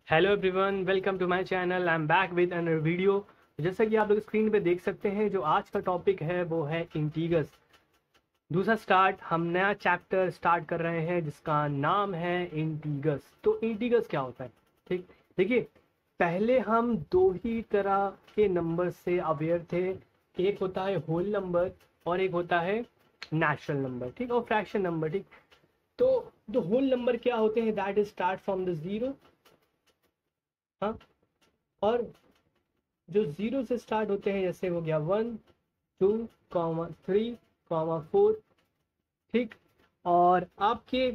Hello everyone, welcome to my channel. I am back with another video. जैसा कि आप लोग स्क्रीन पे देख सकते हैं, जो आज का टॉपिक है वो है इंटीगर्स। दूसरा स्टार्ट, हम नया चैप्टर स्टार्ट कर रहे हैं जिसका नाम है इंटीगर्स। तो इंटीगर्स क्या होता है? ठीक, देखिए, पहले हम दो ही तरह के नंबर से अवेयर थे। एक होता है होल नंबर और एक होता है नेचुरल नंबर, ठीक, और फ्रैक्शन नंबर। ठीक, तो जो होल नंबर क्या होते हैं, that is start from the zero. हाँ, और जो जीरो से स्टार्ट होते हैं, जैसे हो गया 1, 2, 3, 4। ठीक, और आपके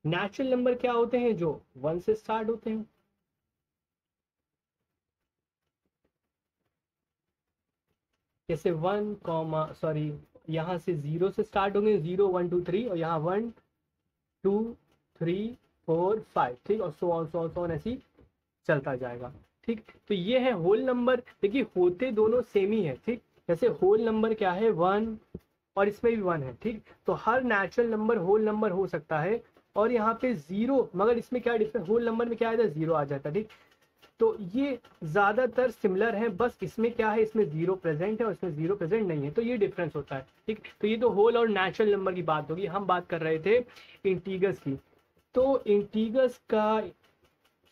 नेचुरल नंबर क्या होते हैं? जो 1 से स्टार्ट होते हैं। जैसे 1, यहाँ से जीरो से स्टार्ट होंगे, 0, 1, 2, 3, और यहाँ 1, 2, 3, 4, 5। ठीक, और सो ऑन ऐसी चलता जाएगा। ठीक, तो ये है होल नंबर। देखिए, होते दोनों सेम ही है। ठीक, जैसे होल नंबर क्या है, 1, और इसमें भी 1 है। ठीक, तो हर नेचुरल नंबर होल नंबर हो सकता है। और यहाँ पे जीरो, मगर इसमें क्या डिफरेंस, होल नंबर में क्या आ जाता है, जीरो आ जाता है। ठीक, तो ये ज्यादातर सिमिलर है, बस इसमें क्या है, इसमें जीरो प्रेजेंट है और इसमें जीरो प्रेजेंट नहीं है, तो ये डिफरेंस होता है। ठीक, तो ये तो होल और नेचुरल नंबर की बात होगी। हम बात कर रहे थे इंटीगर्स की। तो इंटीगर्स का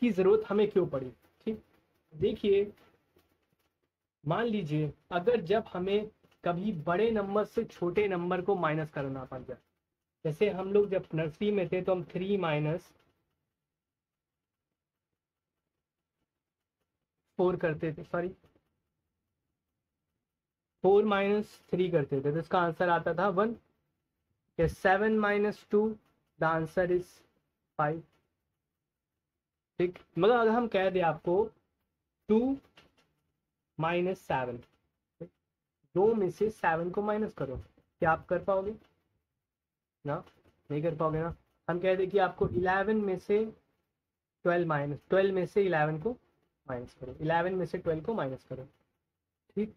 की जरूरत हमें क्यों पड़ी? ठीक, देखिए, मान लीजिए अगर जब हमें कभी बड़े नंबर से छोटे नंबर को माइनस करना पड़ जाए। जैसे हम लोग जब नर्सरी में थे तो हम 3-4 करते थे, सॉरी, 4-3 करते थे, तो इसका आंसर आता था 1। 7-2, द आंसर इज 5। ठीक, मगर अगर हम कह दें आपको 2-7, दो में से 7 को माइनस करो, क्या आप कर पाओगे? ना, नहीं कर पाओगे ना। हम कह दें कि आपको 11 में से 12 में से 11 को माइनस करो, 11 में से 12 को माइनस करो। ठीक,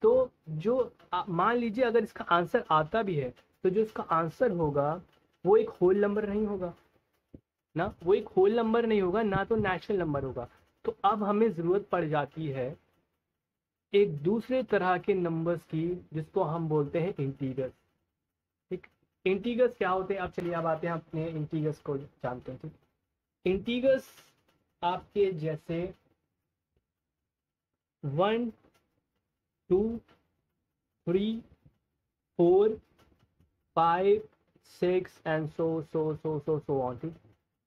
तो जो मान लीजिए अगर इसका आंसर आता भी है, तो जो इसका आंसर होगा वो एक होल नंबर नहीं होगा ना, वो एक होल नंबर नहीं होगा ना, तो नेचुरल नंबर होगा। तो अब हमें जरूरत पड़ जाती है एक दूसरे तरह के नंबर्स की, जिसको हम बोलते हैं इंटीगर्स। ठीक, इंटीगर्स क्या होते हैं? अब चलिए, अब आते हैं अपने इंटीगर्स को जानते हैं। ठीक, इंटीगर्स आपके जैसे 1, 2, 3, 4, 5, 6 एंड सो ऑन। ठीक,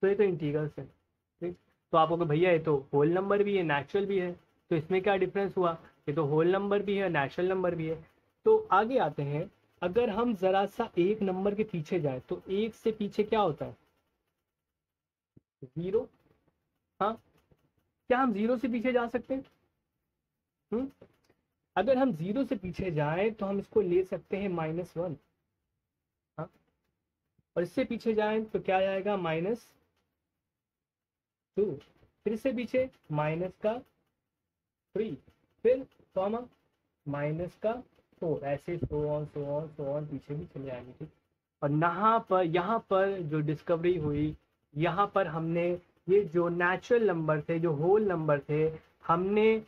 तो ये तो इंटीगर्स है। ठीक, तो आप कहोगे भैया ये तो होल नंबर भी है, नेचुरल भी है, तो इसमें क्या डिफरेंस हुआ? ये तो होल नंबर भी है, नेचुरल नंबर भी है। तो आगे आते हैं, अगर हम जरा सा एक नंबर के पीछे जाए, तो एक से पीछे क्या होता है? जीरो। हाँ, क्या हम जीरो से पीछे जा सकते हैं? हम्म, अगर हम जीरो से पीछे जाएं तो हम इसको ले सकते हैं -1। हाँ, और इससे पीछे जाएं तो क्या आएगा? -2। फिर इससे पीछे -3, फिर कॉमा -4, ऐसे सो ऑन पीछे भी चले आएंगे। ठीक, और यहाँ पर जो डिस्कवरी हुई, यहाँ पर हमने ये जो नेचुरल नंबर थे, जो होल नंबर थे, हमने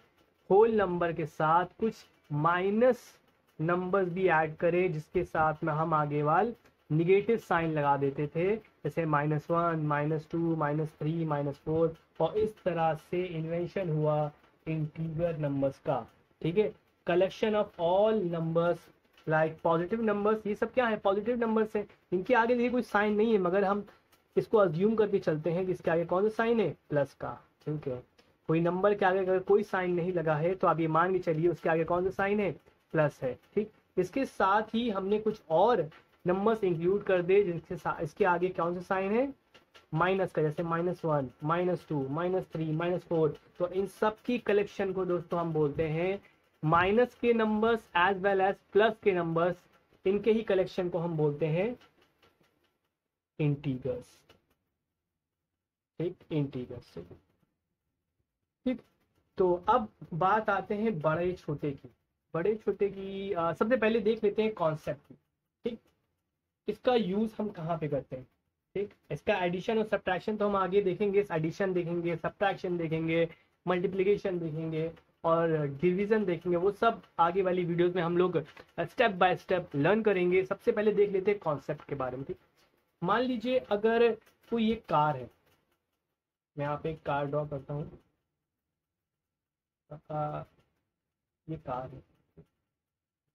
होल नंबर के साथ कुछ माइनस नंबर्स भी ऐड करे, जिसके साथ में हम आगे वाल निगेटिव साइन लगा देते थे, जैसे -1, -2, -3, -4। और इस तरह से इन्वेंशन हुआ इंटीजर नंबर्स का। ठीक है, collection of all numbers like positive numbers. ये सब क्या है? पॉजिटिव नंबर्स है। इनके आगे देखिए कोई साइन नहीं है, मगर हम इसको अज्यूम करके चलते हैं कि इसके आगे कौन सा साइन है? प्लस का। ठीक है, कोई नंबर के आगे अगर कोई साइन नहीं लगा है तो आप ये मान के चलिए उसके आगे कौन सा साइन है? प्लस है। ठीक, इसके साथ ही हमने कुछ और नंबर्स इंक्लूड कर दे जिनके इसके आगे कौन सा साइन है? माइनस का, जैसे -1, -2, -3, -4। तो इन सब की कलेक्शन को दोस्तों हम बोलते हैं माइनस के numbers as well as plus के नंबर्स, इनके ही कलेक्शन को हम बोलते हैं इंटीगर्स। ठीक, इंटीगर्स। ठीक, तो अब बात आते हैं बड़े छोटे की। बड़े छोटे की सबसे पहले देख लेते हैं कॉन्सेप्ट की। ठीक, इसका यूज हम कहाँ पे करते हैं? ठीक, इसका एडिशन और सब्ट्रैक्शन तो हम आगे देखेंगे, एडिशन देखेंगे, सब्ट्रैक्शन देखेंगे, मल्टीप्लिकेशन देखेंगे और डिवीजन देखेंगे, वो सब आगे वाली वीडियोस में हम लोग स्टेप बाय स्टेप लर्न करेंगे। सबसे पहले देख लेते हैं कॉन्सेप्ट के बारे में। ठीक, मान लीजिए अगर कोई एक कार है, मैं यहाँ पे एक कार ड्रॉ करता हूँ, ये कार है।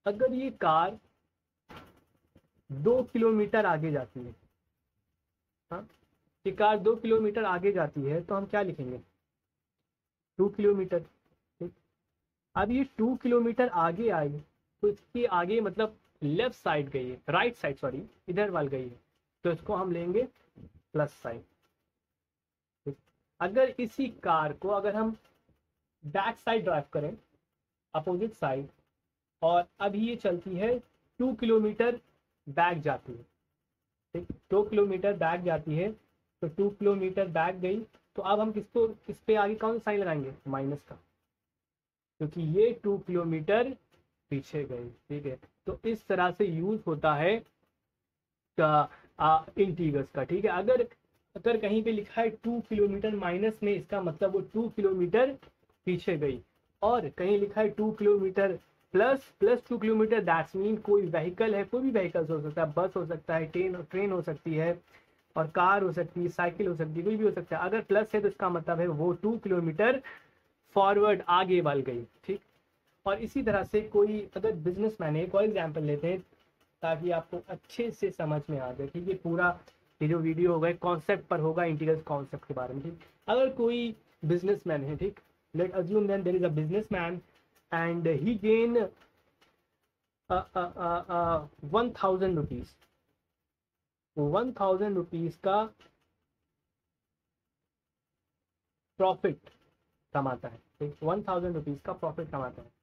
अगर ये कार 2 किलोमीटर आगे जाती है, हाँ, ये कार 2 किलोमीटर आगे जाती है तो हम क्या लिखेंगे, 2 किलोमीटर। ठीक, अब ये 2 किलोमीटर आगे आई तो इसके आगे मतलब लेफ्ट साइड गई है, राइट साइड सॉरी, इधर वाल गई है, तो इसको हम लेंगे प्लस साइड। ठीक, अगर इसी कार को अगर हम बैक साइड ड्राइव करें, अपोजिट साइड, और अभी ये चलती है 2 किलोमीटर बैक जाती है। ठीक, 2 किलोमीटर बैक जाती है, तो 2 किलोमीटर बैक गई, तो अब हम किसको, किस पे आगे कौन सा साइन लगाएंगे, माइनस का, क्योंकि ये 2 किलोमीटर पीछे गई। ठीक है, तो इस तरह से यूज होता है इंटीग्रल्स का। ठीक है, अगर अगर कहीं पे लिखा है 2 किलोमीटर माइनस में, इसका मतलब वो 2 किलोमीटर पीछे गई, और कहीं लिखा है 2 kilometre plus 2 kilometre, that's mean कोई व्हीकल है, कोई भी व्हीकल्स हो सकता है, बस हो सकता है, ट्रेन हो सकती है, और कार हो सकती है, साइकिल हो सकती है, कोई भी हो सकता है। अगर प्लस है तो इसका मतलब है वो 2 किलोमीटर फॉरवर्ड आगे बढ़ गई। ठीक, और इसी तरह से कोई अगर बिजनेसमैन है, कोई एग्जांपल लेते हैं ताकि आपको अच्छे से समझ में आ जाए। ठीक है, पूरा ये जो वीडियो होगा कॉन्सेप्ट पर होगा, इंटीग्रल कॉन्सेप्ट के बारे में। ठीक, अगर कोई बिजनेसमैन है, ठीक, let assume then there is a businessman and he gain 1000 rupees, 1000 rupees का प्रॉफिट कमाता है। ठीक, 1000 रुपीज का प्रॉफिट कमाता है।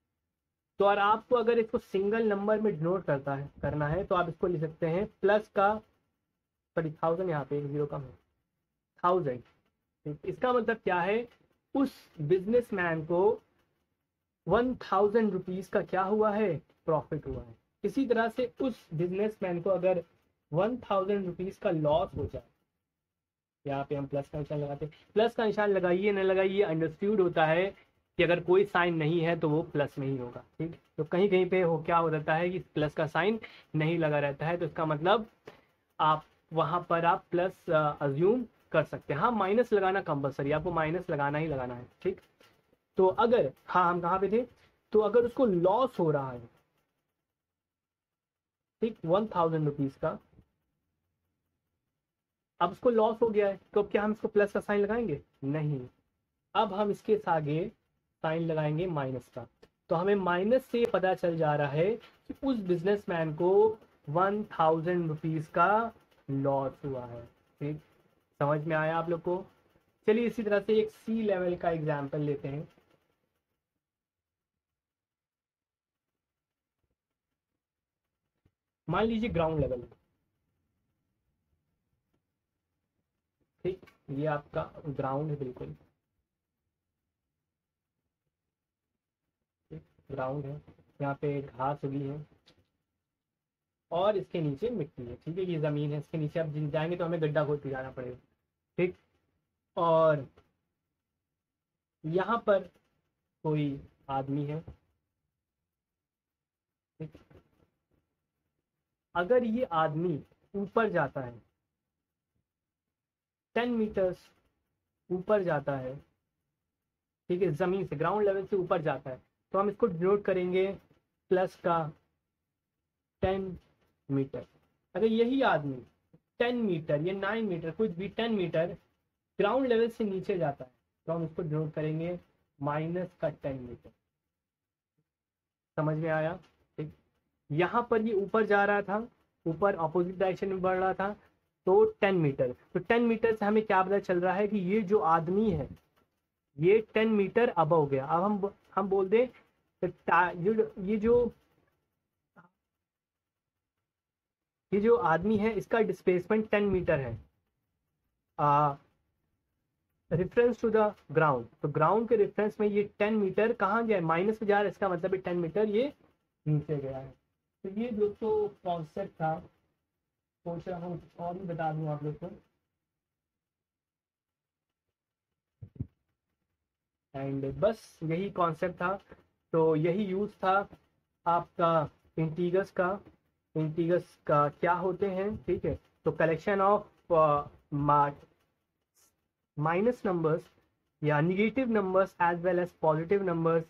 तो और आपको अगर इसको सिंगल नंबर में डिनोट करना है तो आप इसको लिख सकते हैं प्लस का, सॉरी 1000, यहाँ पे एक जीरो कम है, 1000। ठीक, इसका मतलब क्या है, उस बिजनेसमैन को 1000 रुपीज का क्या हुआ है, प्रॉफिट हुआ है। इसी तरह से उस बिजनेसमैन को अगर 1000 रुपीज का लॉस हो जाए, यहाँ पे हम प्लस का निशान लगाते हैं, प्लस का निशान लगाइए न लगाइए, अंडरस्टूड होता है कि अगर कोई साइन नहीं है तो वो प्लस में ही होगा। ठीक, तो कहीं कहीं पे हो क्या हो जाता है कि प्लस का साइन नहीं लगा रहता है, तो इसका मतलब आप वहां पर आप प्लस अज्यूम कर सकते हैं। हाँ, माइनस लगाना कंपलसरी, आपको माइनस लगाना ही लगाना है। ठीक, तो अगर, हाँ हम कहाँ पे थे, तो अगर उसको लॉस हो रहा है, ठीक, 1000 रुपीज का, अब उसको लॉस हो गया है, तो अब क्या हम इसको प्लस का साइन लगाएंगे, नहीं, अब हम इसके आगे साइन लगाएंगे माइनस का। तो हमें माइनस से पता चल जा रहा है कि उस बिजनेसमैन को 1000 रुपीज का लॉस हुआ है। ठीक, समझ में आया आप लोग को। चलिए इसी तरह से एक सी लेवल का एग्जाम्पल लेते हैं। मान लीजिए ग्राउंड लेवल, ठीक, ये आपका ग्राउंड है, बिल्कुल ग्राउंड है, यहाँ पे घास उगी है और इसके नीचे मिट्टी है। ठीक है, ये जमीन है, इसके नीचे आप जाएंगे तो हमें गड्ढा खोद के जाना पड़ेगा। ठीक, और यहाँ पर कोई आदमी है। ठीक, अगर ये आदमी ऊपर जाता है, 10 मीटर्स ऊपर जाता है, ठीक है, जमीन से, ग्राउंड लेवल से ऊपर जाता है, तो हम इसको डिनोट करेंगे प्लस का 10 मीटर। अगर यही आदमी 10 मीटर या 9 मीटर कुछ भी, 10 मीटर ग्राउंड लेवल से नीचे जाता है, तो हम इसको डिनोट करेंगे माइनस का 10 मीटर। समझ में आया। ठीक, यहाँ पर ये ऊपर जा रहा था, ऊपर अपोजिट डायरेक्शन में बढ़ रहा था, तो 10 मीटर, तो 10 मीटर से हमें क्या पता चल रहा है कि ये जो आदमी है ये 10 मीटर अब हो गया। अब हम बोल दें ये जो आदमी है इसका डिस्प्लेसमेंट 10 मीटर है, रेफरेंस टू द ग्राउंड, तो ग्राउंड के रेफरेंस में ये 10 मीटर कहाँ गया, माइनस में जा रहा है, इसका मतलब 10 मीटर ये नीचे गया है। तो ये दोस्तों कॉन्सेप्ट था सोच रहा हूँ कुछ और भी बता दूँ आप लोग को। एंड बस यही कॉन्सेप्ट था, तो यही यूज़ था आपका इंटीगर्स का। इंटीगर्स का क्या होते हैं, ठीक है। तो कलेक्शन ऑफ माइनस नंबर्स या negative numbers as well as positive numbers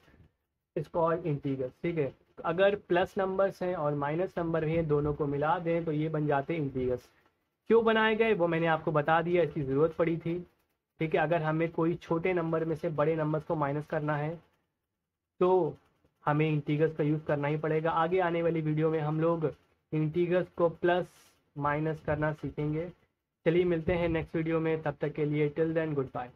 is called integers, ठीक है। अगर प्लस नंबर्स हैं और माइनस नंबर भी हैं, दोनों को मिला दें तो ये बन जाते हैं इंटीगर्स। क्यों बनाए गए वो मैंने आपको बता दिया, इसकी ज़रूरत पड़ी थी, ठीक है। अगर हमें कोई छोटे नंबर में से बड़े नंबर्स को माइनस करना है तो हमें इंटीगर्स का यूज़ करना ही पड़ेगा। आगे आने वाली वीडियो में हम लोग इंटीगर्स को प्लस माइनस करना सीखेंगे। चलिए मिलते हैं नेक्स्ट वीडियो में, तब तक के लिए टिल देन गुड बाय।